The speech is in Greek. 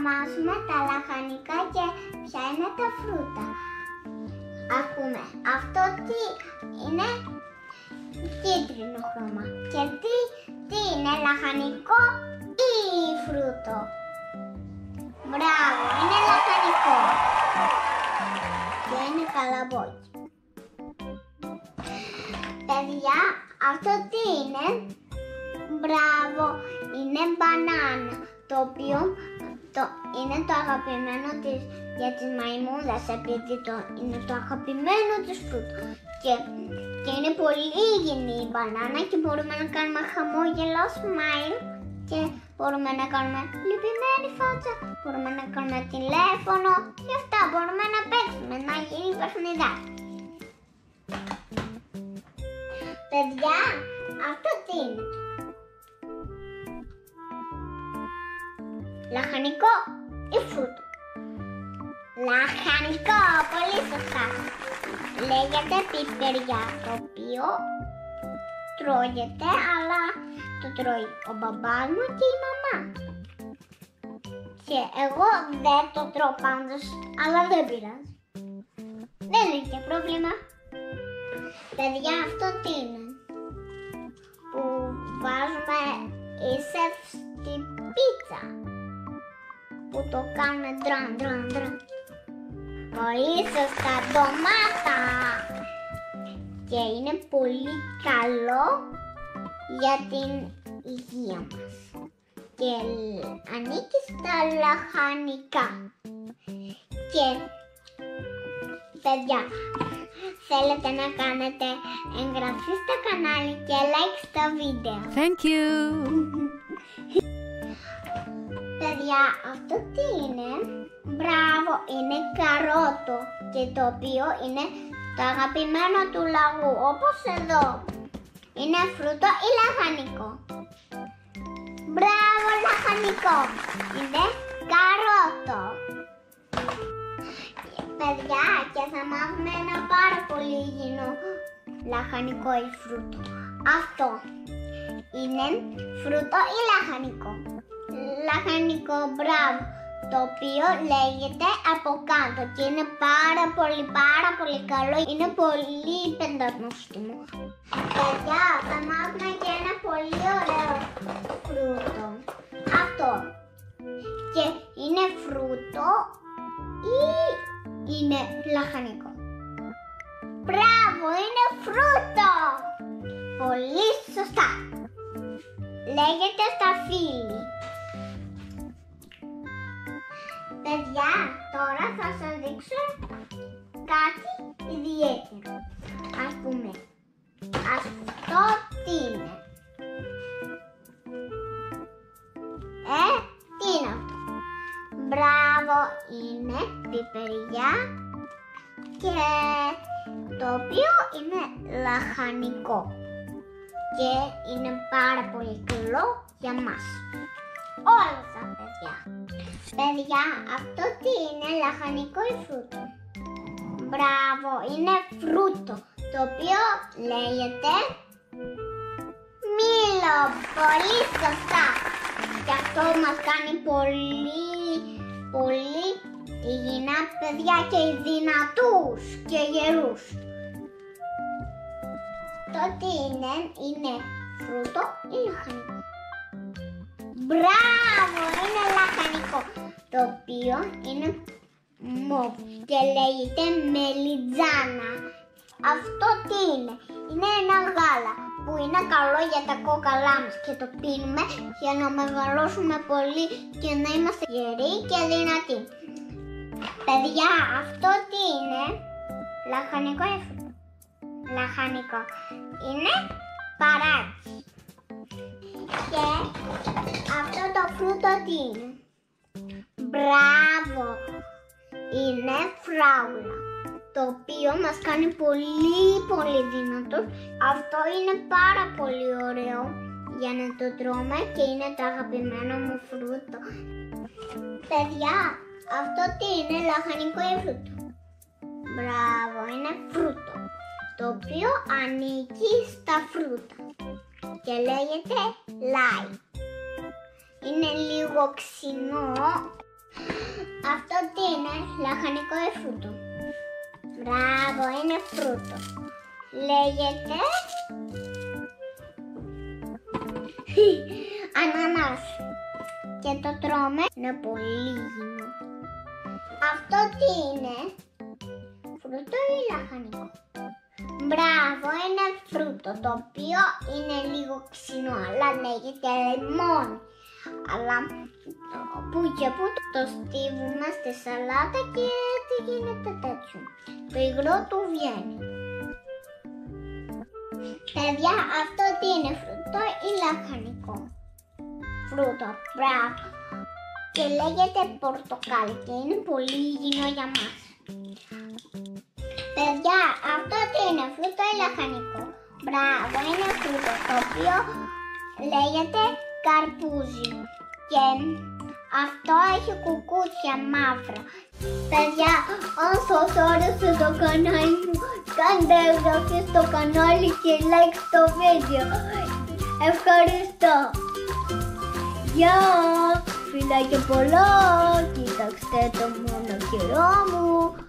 ονομάσουμε τα λαχανικά και ποια είναι τα φρούτα. Ας πούμε, αυτό τι είναι κίτρινο χρώμα και τι είναι λαχανικό ή φρούτο. Μπράβο, είναι λαχανικό και είναι καλαμπόκι. Παιδιά, αυτό τι είναι? Μπράβο, είναι μπανάνα, το οποίο είναι το αγαπημένο της για τις μαϊμούδες, επειδή είναι το αγαπημένο της φρούτο. Και είναι πολύ υγιεινή η μπανάνα και μπορούμε να κάνουμε χαμόγελο, smile, και μπορούμε να κάνουμε λυπημένη φάτσα, μπορούμε να κάνουμε τηλέφωνο και αυτά, μπορούμε να παίξουμε, να γίνει παιχνιδάκι. Παιδιά, αυτό τι είναι? Λαχανικό ή φρούτο? Λαχανικό, πολύ σωστά. Λέγεται πιπεριά, το οποίο τρώγεται, αλλά το τρώει ο μπαμπάς μου και η μαμά. Και εγώ δεν το τρώω πάντως, αλλά δεν πειράζει. Δεν είναι και πρόβλημα. Παιδιά, αυτό τι είναι? Που βάζουμε ίσεφ στην πίτσα, που το κάνουμε ντραν. Πολύ σωστά, ντομάτα. Και είναι πολύ καλό για την υγεία μας και ανήκει στα λαχανικά. Και παιδιά, θέλετε να κάνετε εγγραφή στο κανάλι και like στο βίντεο. Thank you. Παιδιά, αυτό τι είναι? Μπράβο, είναι καρότο, και το οποίο είναι το αγαπημένο του λαγού, όπως εδώ. Είναι φρούτο ή λαχανικό? Μπράβο, λαχανικό. Είναι καρότο. Παιδιά, και θα μάθουμε ένα πάρα πολύ υγιεινό λαχανικό ή φρούτο. Αυτό είναι φρούτο ή λαχανικό? Λαχανικό, μπράβο, το οποίο λέγεται από κάτω και είναι πάρα πολύ καλό, είναι πολύ πεντανόστιμο. Παιδιά, θα μάθουμε και ένα πολύ ωραίο φρούτο. Αυτό. Και είναι φρούτο ή είναι λαχανικό? Μπράβο, είναι φρούτο. Πολύ σωστά. Λέγεται σταφύλι. Παιδιά, τώρα θα σας δείξω κάτι ιδιαίτερο. Ας πούμε, αυτό τι είναι? Τι είναι αυτό? Μπράβο, είναι πιπεριά, και το οποίο είναι λαχανικό και είναι πάρα πολύ καλό για μας. Όλα τα παιδιά. Παιδιά, αυτό τι είναι? Λαχανικό ή φρούτο? Μπράβο, είναι φρούτο, το οποίο λέγεται μήλο. Πολύ σωστά. Και αυτό μας κάνει πολύ υγιεινά παιδιά και δυνατούς και γερούς. Το τι είναι φρούτο ή λαχανικό? Μπράβο, είναι λαχανικό, το οποίο είναι μοβ και λέγεται μελιτζάνα. Αυτό τι είναι? Είναι ένα γάλα που είναι καλό για τα κόκαλά μας και το πίνουμε για να μεγαλώσουμε πολύ και να είμαστε γεροί και δυνατοί. Παιδιά, αυτό τι είναι? Λαχανικό ή φρούτο? Λαχανικό. Είναι παράκι. Και αυτό το φρούτο τι είναι? Μπράβο, είναι φράουλα, το οποίο μας κάνει πολύ δυνατούς. Αυτό είναι πάρα πολύ ωραίο για να το τρώμε και είναι το αγαπημένο μου φρούτο. Παιδιά, αυτό τι είναι? Λαχανικό ή φρούτο? Μπράβο, είναι φρούτο, το οποίο ανήκει στα φρούτα και λέγεται λάι. Είναι λίγο ξινό, Αυτό τι είναι? Λαχανικό ή φρούτο? Μπράβο, είναι φρούτο. Λέγεται ανανάς. Και το τρώμε, είναι πολύ υγιεινό. Αυτό τι είναι? Φρούτο ή λαχανικό? Μπράβο, είναι φρούτο, το οποίο είναι λίγο ξινό, αλλά λέγεται λεμόνι. Αλλά που και που το στίβουμε στη σαλάτα και έτσι γίνεται τέτοιο. Το υγρό του βγαίνει. Παιδιά, αυτό τι είναι? Φρούτο ή λαχανικό? Φρούτο, μπράβο. Και λέγεται πορτοκάλι και είναι πολύ υγιεινό για μας. Παιδιά, αυτό τι είναι? Φρούτο ή λαχανικό? Μπράβο, είναι φρούτο, το οποίο λέγεται καρπούζι. Και αυτό έχει κουκούτσια μαύρα. Παιδιά, αν σας άρεσε το κανάλι μου, κάντε εγγραφή στο κανάλι και like στο βίντεο. Ευχαριστώ. Γεια! Φιλάκια πολλά! Κοίταξτε το μονοκερό μου.